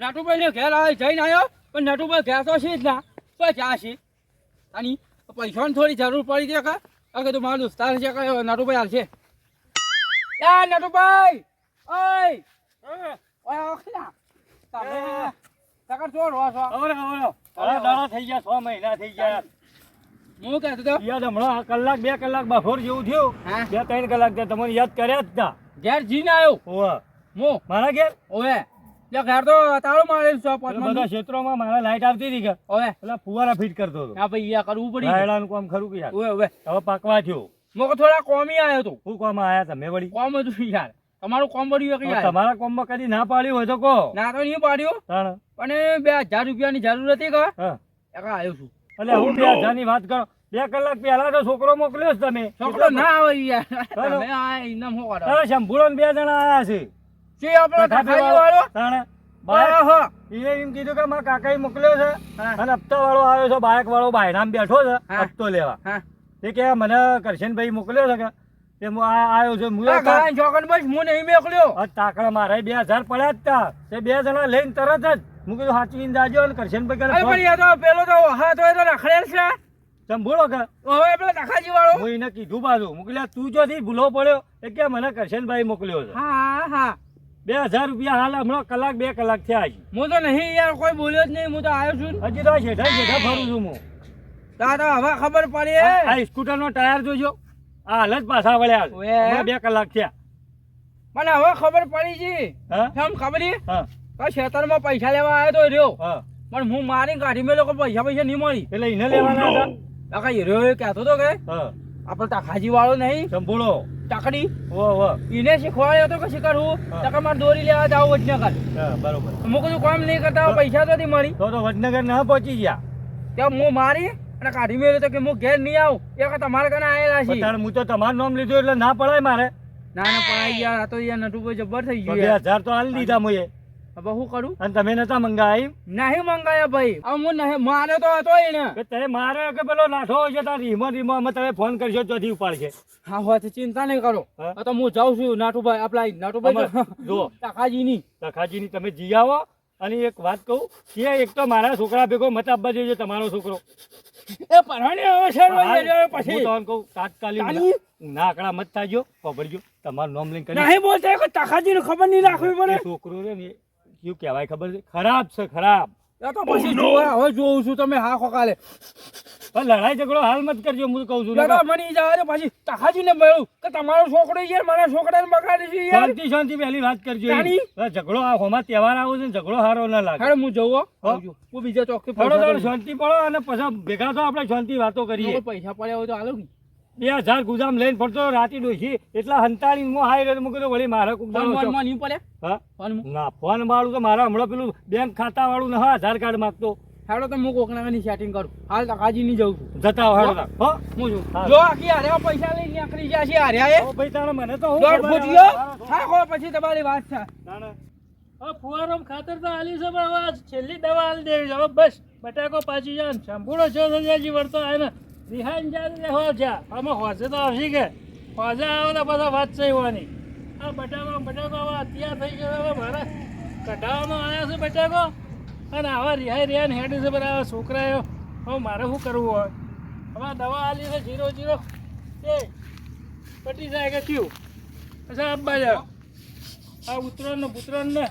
નટુભાઈ ને ઘેર આવે જઈને આવ્યો પણ નટુભાઈ ઘેર તો છે જ ના તો ચા છે અને પૈસાની થોડી જરૂર પડી છે કે તું મારો દોસ્તાર છે કે નટુભાઈ હાલશે નટુભાઈ ઓય ઓખલા તમે તકર ચોર હો છો દાડા થઈ ગયા 6 મહિના થઈ ગયા હું કહેતો તો યાદ હમણાં કલાક 2 કલાક બફોર જેવું થયું 2-3 કલાક તમને યાદ કર્યા જ તા ઘેર જીને આવ્યો ઓવા હું મારા ઘેર ઓવે ઘેર તો તાળો મારેલું છે બધા ક્ષેત્રોમાં મારા લાઈટ આવતી હતી કે ઓવે પેલા ફુવારા ફિટ કરતો હતો હા ભાઈ યા કરવું પડી રાયડાનું કામ ખરું કે યાર ઓવે ઓવે હવે પાકવા થયો મોકો થોડા કોમી આવ્યો તો શું કામ આયા તમે વળી કોમ હતું યાર તમારું કોમ પડ્યું કે યાર તમારા કોમમાં કદી ના પાડ્યું હોય તો કહો ના તો નહીં પાડ્યું તાણ પણ 2000 રૂપિયાની જરૂર હતી કે હા એકા આવ્યો છું એટલે હું 2000 ની વાત કરો 2 કલાક પહેલા તો છોકરો મોકલ્યો છે તમે છોકરો ના આવે યાર તમે આ ઇનામ હો કાઢો અરે શંભુડો 2 જણા આયા છે જે આપણો ખાલી વાળો તાણ બાય એને એમ કીધું કે મારા કાકાએ મોકલ્યો છે અને હપ્તા વાળો આવ્યો છે બાઇક વાળો બાયરામ બેઠો છે હપ્તો લેવા તે કે મને કરશનભાઈ મોકલ્યો છે કે તે હું આવ્યો છે હું ચોકન બસ હું નહીં મોકલ્યો તાકડા મારે 2000 પડ્યા જ તા તે 2 જણા લઈને તરત જ હું કીધું સાચવીને જાજો અને કરશનભાઈ તો પેલો તો હા તો એ તો રખડેલ છે સંભોળો કે હવે પેલો તખાજી વાળો હું એને કીધું પાછું મોકલ્યા તું જોથી ભૂલો પડ્યો એ કે મને કરશનભાઈ મોકલ્યો છે હા 2000 રૂપિયા હાલ હમણાં કલાક 2 કલાક થયા હજી હું તો નહીં યાર કોઈ બોલ્યો જ નહીં હું તો આવ્યો છું હજી તો શેઠા ફરું છું હું તો હવે ખબર પડી આ સ્કૂટર નો ટાયર જોજો આ હાલ જ પાછા વળ્યા 2 કલાક થયા મને હવે ખબર પડી છે કેમ ખબર છે ખેતરમાં પૈસા લેવા આવ્યો તો રહ્યો પણ હું મારી ગાડી મેં લોકો પૈસા નહીં મળી એટલે એને લેવાના હતા કઈ રહ્યો કહેતો તો કે આપડે તખાજી વાળો નહીં સંભોળો તકડી એને શીખવાડ્યો હતો કે શીખવું તકે મારે દોરી લેવા જાવ વડનગર બરોબર હું કીધું કામ નહીં કરતા પૈસા તો નહીં મળી તો વડનગર ના પહોંચી ગયા ત્યાં હું મારી અને કાઢી મેળ્યો તો કે હું ઘેર નહીં આવું એ કે તમારે કને આવેલા છે હું તો તમારું નામ લીધું એટલે ના પડાય મારે ના પડાઈ ગયા આ તો યાર નટુભાઈ જબર થઈ ગયું 2000 તો હાલ દીધા મુએ હવે શું કરું અને તમે નતા મંગાવી નહીં મંગાયા ભાઈ હવે હું નહીં મારે તો હતો એને કે તમે મારે કે પેલો લાઠો છે તાર રીમો અમે તમે ફોન કરશો ચોથી ઉપાડશે હા હોય ચિંતા નહીં કરો તો હું જાઉં છું નાટુભાઈ આપલા નાટુભાઈ જો તખાજીની તમે જી આવો અને એક વાત કહું કે એક તો મારા છોકરા ભેગો મત આપવા જોઈએ તમારો છોકરો એ પરણી હવે પછી હું કહું તાત્કાલિક ના આકડા મત થાજો ખબરજો તમારું નામ લઈને નહીં બોલતા કે તખાજીને ખબર નહીં રાખવી પડે છોકરો રે ને શું કહેવાય ખબર છે ખરાબ છે ખરાબ તો પછી હવે જોઉં છું તમે હા ખોકાલે લડાઈ ઝઘડો હાલ મત કરજો હું કહું છું મની જાય પછી તખાજીને મળ્યું કે તમારો છોકરો યાર મારા છોકરાને બગાડી છે યાર શાંતિ પહેલી વાત કરજો ઝઘડો આ હોમાં તહેવાર આવો છે ઝઘડો સારો ના લાગે હારે હું જવું હું બીજા ચોકથી પડો શાંતિ પડો અને પછી ભેગા તો આપણે શાંતિ વાતો કરીએ પૈસા પડ્યા હોય તો હાલો 2000 ગુજામ લઈને ફરતો રાતી ડોસી એટલા હંતાળી હું હાઈ રહ્યો મૂકી વળી મારા નહીં પડે ના ફોન વાળું તો મારા હમણાં પેલું બેંક ખાતા વાળું ના આધાર કાર્ડ માંગતો હેડો તો હું કોકનાની સેટિંગ કરું હાલ તકાજી નહીં જઉં છું જતા હેડો હો હું જો આખી હારે પૈસા લઈને નીકળી જાય છે હારે એ ભાઈ તાણે મને તો હું ફૂટ્યો હા ખો પછી તમારી વાત છે ફુવારો ખાતર તો આલી છે પણ હવે છેલ્લી દવા આલી દેવી છે હવે બસ બટાકો પાછી જાય ને સંપૂર્ણ છે સંજયજી વળતો આવે ને રિહાઈન જાય હો જા આમાં હોશે તો આવશે કે હોશે આવે તો બધા વાત છે હોવાની આ બટાકો હવે અત્યાર થઈ ગયો હવે મારે કઢાવવાનો આવ્યા છે બટાકો અને આવા રિહાઈ હેડી છે બધા છોકરાઓ હવે મારે શું કરવું હોય હવે દવા આલી છે 0-0 એ પટી જાય કે થયું પછી આપવા જાવ આ ઉતરણ ને પુત્રણ ને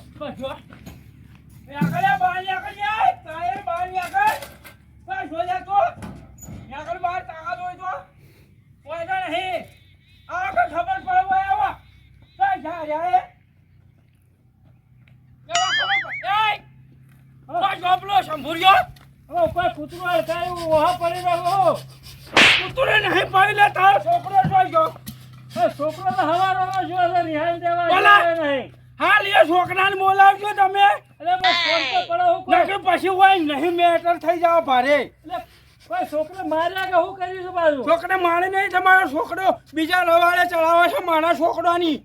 છોકરો તો હવારો જો રિહાઈ દેવા નહીં હાલ એ છોકરાને બોલાવજો તમે પછી હોય નહીં મેટર થઈ જાવ ભારે છોકરો માર્યા કે હું કર્યું છું બાજુ છોકરે મારે નહીં તમારો છોકરો બીજા રવાડે ચલાવે છે મારા છોકરાની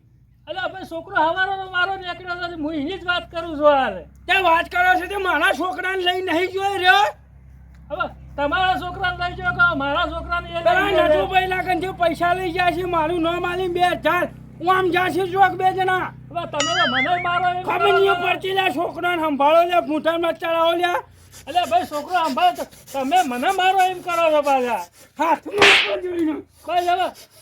અલ્યા ભાઈ છોકરો હવારો મારો નીકળ્યો છે હું એની જ વાત કરું છું હાલ ત્યાં વાત કરો છો તે મારા છોકરાને લઈ નહીં જોઈ રહ્યો હવે તમારા છોકરાને લઈ જાઓ કે મારા છોકરાને નટુભાઈ ના કંઠે પૈસા લઈ જાય છે મારું નામ આલી 2000 હું આમ જાશે જોક બે જણા હવે તમે તો મને મારો એમ ખબર નહીં પડતી લે છોકરાને સંભાળો લે ભૂંટામાં ચડાવો લે અલે ભાઈ છોકરો સંભાળ તમે મને મારો એમ કરો છો પાછા હાથમાં જોઈને બસ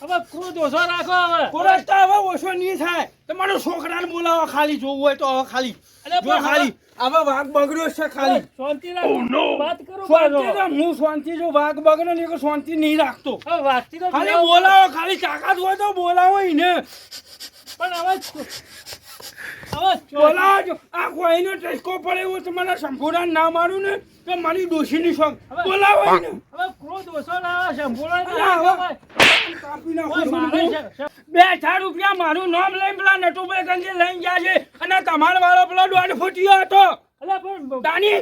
હવે ક્રોધ ઓછો રાખો હવે કોરસ તો હવે ઓછો નહીં થાય તમારો છોકરાને બોલાવો ખાલી જોવું હોય તો હવે ખાલી અલે જો ખાલી હવે વાઘ બગડ્યો છે ખાલી શાંતિ રાખો વાત કરો શાંતિ તો હું શાંતિ જો વાઘ બગડે ને શાંતિ નહીં રાખતો હવે વાતથી તો ખાલી બોલાવો ખાલી તાકાત હોય તો બોલાવો એને પણ હવે બોલાવો આ કોઈનો ટેસ્કો પડે એવું તમારા સંપૂર્ણ ના મારું ને તો મારી ડોશીની શોખ બોલાવો એને હવે ક્રોધ ઓછો ના સંપૂર્ણ કાપી નાખો 2,000 રૂપિયા મારું નામ લઈને પેલા નટુભાઈ ગંજી લઈને ગયા છે અને તમારો વાળો પેલો દોઢ ફૂટ્યો હતો અલે પણ તાની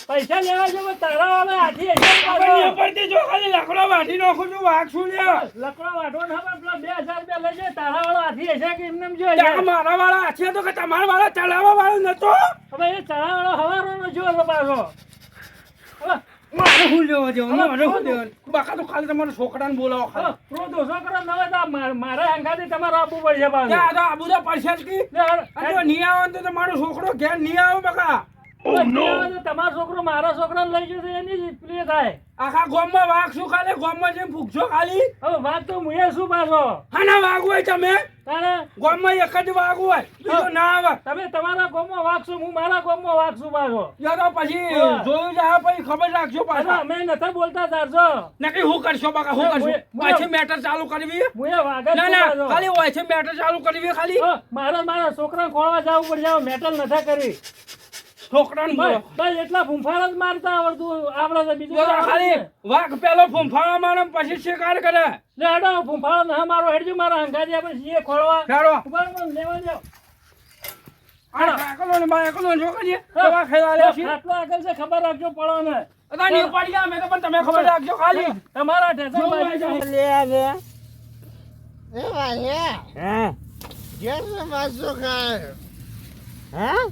પૈસા લેવા છે પણ તારા વાળા હાથી ખબર પડતી જો ખાલી લાકડો વાઢી નાખું છું વાઘ શું લે લકડો વાઢો ના પણ પેલા 2,000 રૂપિયા લઈ જાય તારા વાળા હાથી હશે કે એમને જો મારા વાળા હાથી હતો કે તમારા વાળા ચલાવવા વાળો નતો હવે એ તારા વાળો હવારોનો જો પાછો હવે મારે શું લેવા જવું મારે શું લેવાનું બાકા તો ખાલી તમારા છોકરાને બોલાવો ખાલી ક્રોધ ઓછો કરો ન હોય તો મારે અંગાથી તમારે આપવું પડશે પાછું ત્યાં તો આબુ તો પડશે જ કી જો નહીં આવે તો તમારો છોકરો ઘેર નહીં આવે બકા તમારો છોકરો મારા છોકરાને લઈ જશે એની જ પ્રિય થાય આખા ગામમાં વાઘ શું ખાલે ગામમાં જેમ ભૂખશો ખાલી હવે વાત તો મુએ શું પાછો હાના વાઘ હોય તમે તારે ગામમાં એક જ વાઘ હોય બીજો ના આવે તમે તમારા ગામમાં વાગશો હું મારા ગામમાં વાગશું પાછો યાર પછી જોયું જાય પછી ખબર રાખજો પાછા અમે નથી બોલતા તારજો નકરી હું કરશો બકા હું કરશો વાયસે મેટર ચાલુ કરવી મુએ વાગત ના ના ખાલી વાયસે મેટર ચાલુ કરવી ખાલી મારા છોકરાને ખોળવા જવું પડશે મેટલ નથી કરી છોકરાને બોલો બસ એટલા ફૂંફાડા જ મારતા આવડતું આપણે તો બીજું ખાલી વાઘ પેલો ફૂંફાવા મારે પછી શિકાર કરે લે હડો ફૂંફાડો ના મારો હેડજો મારા હંગાજી આપણે સીએ ખોળવા ચાલો ઉભા લેવા જાવ એકલો ને બા એકલો જો કરીએ દવા ખેલા લે છે આટલો આગળ છે ખબર રાખજો પડો ને અતા ની પડી ગયા મેં તો પણ તમે ખબર રાખજો ખાલી તમારા ઠેસર બાજી લે લે એ વાલે હા જેસે માસો ખાય હા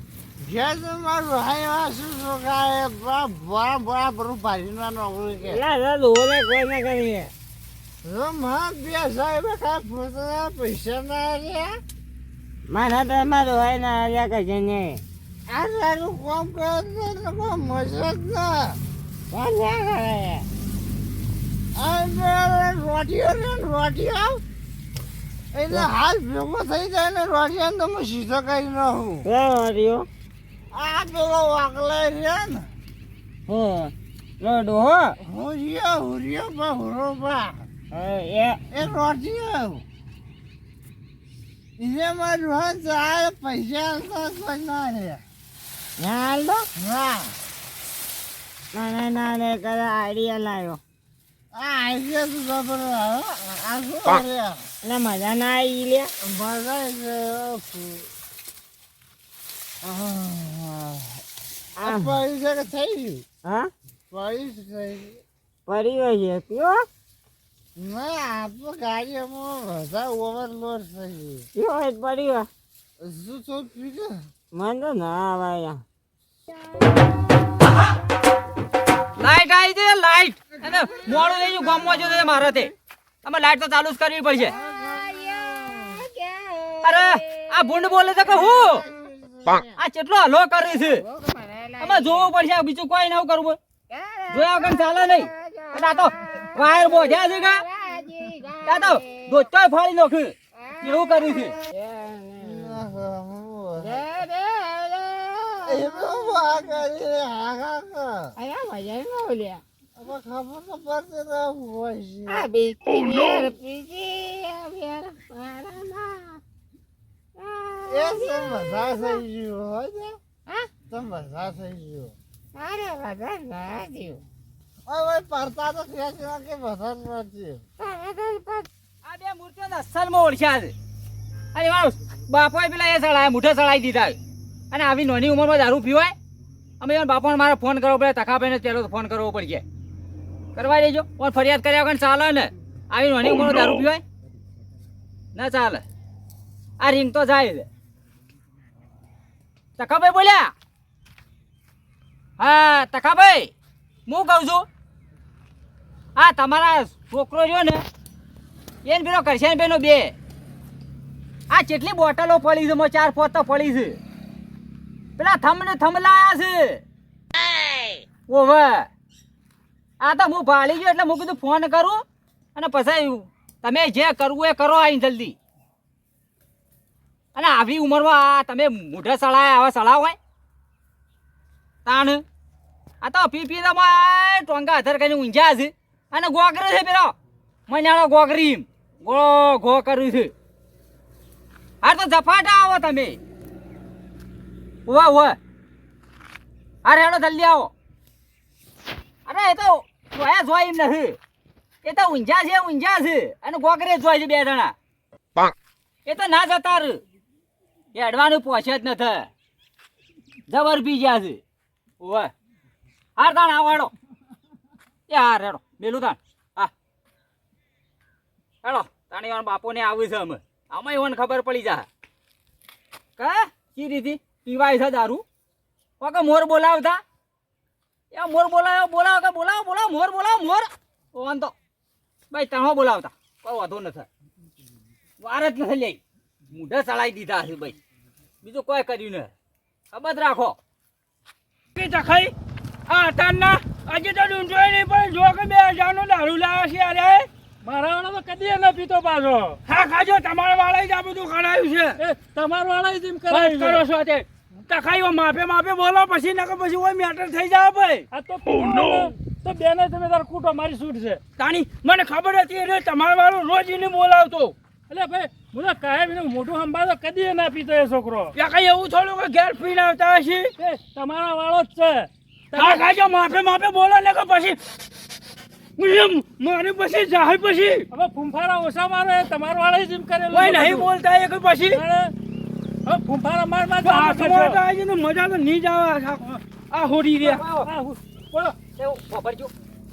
જેસે મારો હાય માસો સો ખાય બરા બરા બરું પાડીના નોકરી કે લા લા દોલે કોઈ ના કરીએ રમા બે સાહેબ કા પોતા પૈસા ના રે મારા તો એમાં હોય ને આર્યા કશે ને આ તારું કામ કરે તો કોઈ મજત ના કોણ કરે આ રોટીઓ એટલે હાલ ભેગો થઈ જાય ને રોટીઓ તો હું સીધો કરી નાખું રહ્યો આ પેલો વાકલાય છે ને હો લોડો હો હુરિયો બા હુરો બા એ રોટીઓ એને મારું હાથ ચાલે પૈસા તો કોઈ ના રે હાલ દો હા ના ના રે કરે આઈડિયા લાવ્યો આ આઈડિયા તો જબર આ શું રે એટલે મજા ના આવી લે આ પૈસા કે થઈ ગયું હા પૈસા થઈ પરિયો છે પીઓ ના આપણો ગાડીમાં બધા ઓવરલોડ થઈ પીઓ જ પરિયો ગયું શું શું પીધું મને તો ના આવે લાઈટ આવી છે લાઈટ અને મોડું થઈ ગયું ગામમાં જો મારે તે અમે લાઈટ તો ચાલુ જ કરવી પડશે અરે આ ભૂંડ બોલે છે કે હું આ કેટલો હલો કરી છે અમે જોવું પડશે બીજું કોઈ નવું કરવું જોયા વગર ચાલે નહીં અને આ તો વાયર બોધ્યા છે કા આ તો દોચો ફાડી નાખ્યું એવું કર્યું છે ખબર તો પડતી હોય છે આ બીજી એ તમે બધા થઈ ગયું હોય છે તમે બધા થઈ ગયું અરે બધા ના દઉં હવે પડતા તો થયા કે બધા નથી આ બે મૂર્તિઓ અસલમાં ઓળખ્યા છે અને મારો બાપોએ પેલા એ સળાય મુઠે સળાઈ દીધા અને આવી નાની ઉંમરમાં દારૂ પીવાય અમે એના બાપાને મારે ફોન કરવો પડે તખાભાઈને પહેલો ફોન કરવો પડશે કરવા દેજો પણ ફરિયાદ કર્યા વગર ચાલે ને આવી નાની ઉંમરમાં દારૂ પીવાય ના ચાલે આ રિંગ તો જાય છે તખાભાઈ બોલ્યા હા તખાભાઈ હું કહું છું હા તમારા છોકરો રહ્યો ને એને પેલો કરશે ને પેલો બે આ કેટલી બોટલો પડી છે? 4-5 તો પડી છે. પેલા થમ લાયા છે. ઓવે આ તો હું ભાળી ગયો એટલે હું કીધું ફોન કરું અને પછી તમે જે કરવું એ કરો આઈ જલ્દી. અને આવી ઉંમરમાં આ તમે મોઢા સળાય આવા સળાવ હોય તાણ આ તો પી ટોંગા અધર કરીને ઊંઝ્યા છે અને ગોગરે છે પેલો મનાળો ગોગરી ગો કર્યું છે. હા તો ઝપાટા આવો તમે. ઓવા અરે હેડો જલ્દી આવો. અરે એ તો જોયા એમ નથી, એ તો ઊંઝા છે અને ગોગરે જોય છે 2 જણા. એ તો ના જતા રે એ અડવાનું પહોંચે જ નથી, જબર પી ગયા છે. ઓવે હાર તાણ આવો હેડો. એ હાર હેડો મેલું તાણ. હા હેડો તાણી વાર બાપોને આવ્યું છે અમે એમને ખબર પડી જા કા કી રીતિ પીવાય છે દારૂ. કે મોર બોલાવતા એ મોર બોલાવો મોર ઓન તો ભાઈ તણો બોલાવતા કોઈ વાંધો નથી. વાર જ નથી લઈ મૂઢે ચડાવી દીધા છે ભાઈ, બીજું કોઈ કર્યું ને. ખબર રાખો ખાઈ આ તારના આજે તો ડુંડોય નહીં પણ જો કે 2000 નો દારૂ લાવ્યા છે. અરે મારા વાળો તો કદી ન પીતો પાછો. હા ખાજો તમારા વાળા જ આ બધું ખરાયું છે. એ તમારો વાળા જેમ બસ કરાયું કરો છો તે તખાઈ માપે બોલો પછી નકર પછી ઓય મેટર થઈ જાય ભાઈ. આ તો તો બેને તમે તાર કૂટો મારી છૂટ છે. તાણી મને ખબર હતી એટલે તમારા વાળો રોજ એને બોલાવતો. એટલે ભાઈ હું તો કાયમ એનું મોઢું સંભાળો કદી ના પીતો એ છોકરો. યા કઈ એવું થોડું કે ઘેર પીને આવતા હશે. એ તમારા વાળો જ છે. હા ખાજો માપે બોલો ને કે પછી મારે પછી જાય પછી હવે ફૂંફારા ઓછા મારો એ તમારો વાળા જેમ કરેલું. કોઈ નહીં બોલતા એ કે પછી હવે ફૂંફારા માર હાથમાં તો આવી ને મજા તો નહીં જ આવે. આ હોડી રે બોલો વાપરજો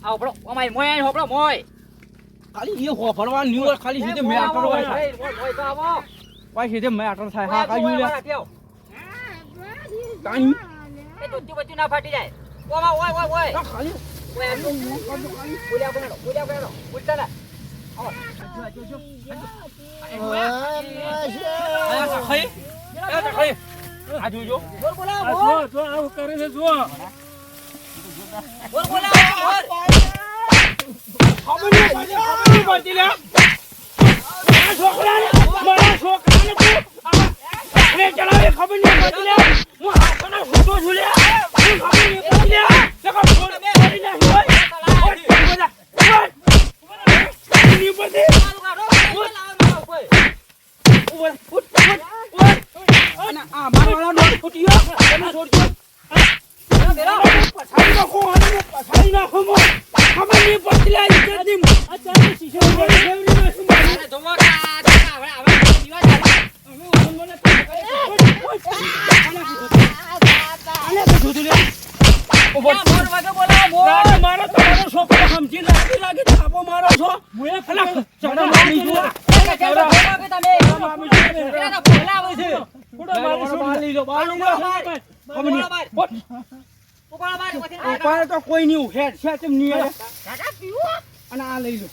આવો પડો અમાય મોય હોપડો મોય ખાલી એ હોફળવા ન્યુ ખાલી સીધે મેટર હોય મોય તો આવો ભાઈ સીધે મેટર થાય. હા કાઈ લે તાણી એ દોતી બચ્ચું ના ફાટી જાય. ઓય આ ખાલી ઓય એમ બોલ્યા બનાડો બોલતા ના આવો આ ખાઈ આ જોજો બોલ બોલાવો આ બોલ જો આવું કરે છે જો. બોલ બોલાવો બોલ ખબર નહીં પડતી લે મારા છોકરાને તું આ ચલાવે ખબર નહીં પડતી લે. હું હાથનો ફોટો છું લે ખબર નહીં પડતી લે. લગા ફોન કરી ના હોય નહીં પડતી. આ મારવાળા નોટ ફૂટ્યો તમે છોડજો. પછાડી નાખો અને પછાડી નાખો મો ખબર નહીં પડતી લે. ઇજ્જતની આ ચાલી શીશો અરે ધોવા કા હવે પીવા ચાલે. મોર વાગે બોલાવો મોર મારો તમારો છોકરો સમજી લાગી થાપો મારો છો. ચડો મારી જો ઉપાય તો કોઈ નહીં હેડ છે તેમ નહીં આવે. અને આ લઈ લો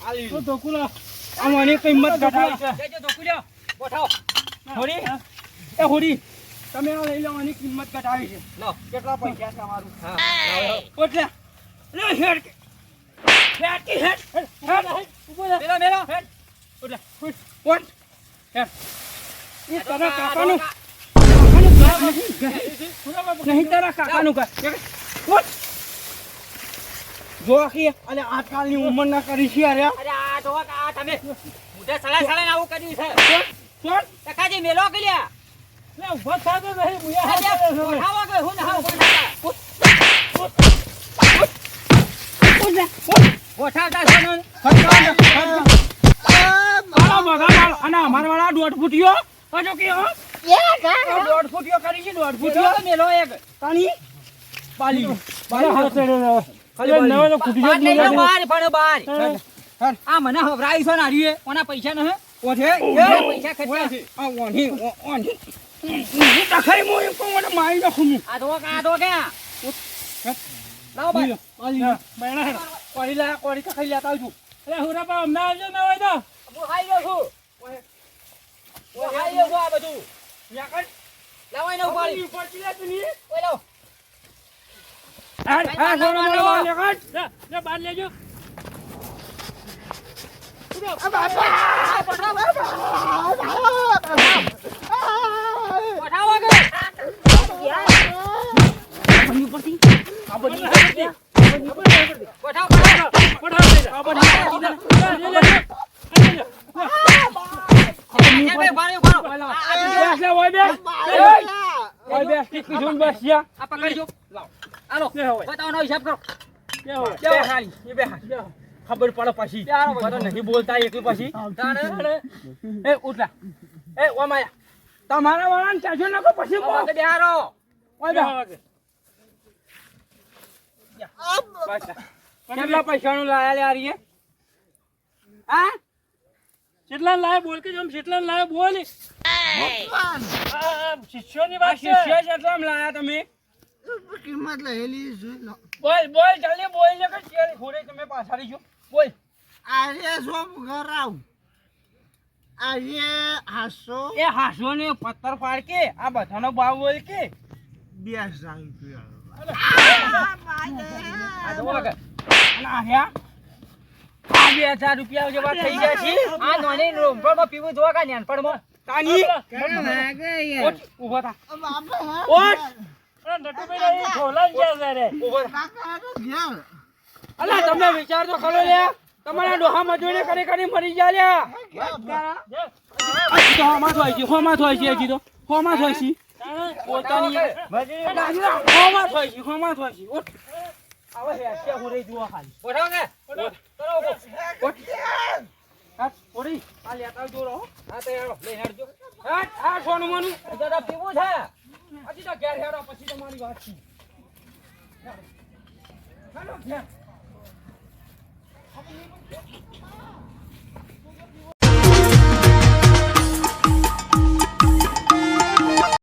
આ લઈ લો ધોકુલા આમાંની કિંમત ઘટાડી છે હોડી એ હોડી તમે આ લઈ લો આની કિંમત ઘટાડી છે. લો કેટલા પૈસા તમારું હા એટલે લે હેડ હેડ કી હેડ મેલો એટલે કોણ હેડ એ તારા કાકાનું નહીં તારા કાકાનું કર જો આખી અને આજકાલની ઉંમરના કરી છે અરે અરે આ ધોવા કા તમે મુઢે સળા આવું કર્યું છે. કોણ તકાજી મેલો કર્યા લે ઉભો થાતો નહીં મુયા અરે હાથે છે. ગોઠાવા ગયો હું ના ગોઠાવતા છે ને અમારા વાળા 1.5 ફૂટ્યો હજુ કે 1.5 ફૂટ્યો કરી છે 1.5 ફૂટ્યો મેલો એક તાણી પાલી મારા હાથ ચડ્યો છે. ખાલી અરે નવો તો ફૂટી જ નહીં. બહાર પણ બહાર હા. આ મને હવરાઈ છો ને હરીએ ઓના પૈસા ન હે ઓઠે પૈસા ખર્ચા આ ઓની ઓની હું તખાઈ મો એમ કોણ મારી નાખું આ ધોવા ક્યાં લાવો ભાઈ પાલી બહેણા હેડો. પાલી લા કોરી તો ખાઈ લેતા આવજો અરે હુરાપા અમને આવજો ને હોય તો હું ખાઈ ગયો છું ઓ હાઈ લે આ બધું યાકર લાવો એને ઉપાડી પહોંચી લે તું ની ઓય લાવો હા સોનો મોનો યાકર લે બાર લેજો પઠાવો કે બેસ લે ઓય બેસ ઓય બેસ ટીકી જોન બસ યા આ પકડજો લાવો આલો બતાવવાનો હિસાબ કરો બે હાલી એ બે હાલી ખબર પડે પછી મને નહીં બોલતા એકલું પછી એ ઉઠલા એ ઓ માયા તમારા વાળાને ચાજો નાખો પછી બોલ બેહારો ઓય બે કેટલા પૈસાનું લાયા લે આરીએ હા કેટલા લાય બોલ કે જમ કેટલા લાય બોલ શિષ્યોની વાત છે શિષ્ય કેટલા લાયા તમે કિંમત લહેલી જોઈ લો બોલ બોલ જલ્દી બોલ ને કે શેર ઘોડે તમે પાછાડી જો બોલ આજે શું ઘર આવ આજે હાસો એ હાસો ને પથ્થર પાડ કે આ બધાનો ભાવ બોલ કે 2000 રૂપિયા આ જો આગળ ના હ્યા આ 2000 રૂપિયા જેવા થઈ ગયા છે આ નોની રોમપળમાં પીવું જોવા કા નેનપણમાં તાની યાર ઓટ ઊભો થા બાપા ઓટ નટુભાઈ એ ઢોલા ગયા છે રે ઊભો થા કાકા તો ઘેર અલા તમે વિચાર તો ખરો લે તમારા ડોહા મજૂરી કરી કરી મરી ગયા લ્યા તો હોમાં થોય છે હોમાં થોય છે હજી તો હોમાં થોય છે પોતાની હોમાં થોય છે હોમાં થોય છે ઓટ આવો હે કે હોરે જુઓ ખાલી પઠાવો કે કરો ઓટ હા હોરી આ લેતા જોરો હા તો યાર લઈ હેડજો હા સોનું મનું જરા પીવું છે હજી તો ઘેર હેડો પછી તમારી વાત છે હાલો ઘેર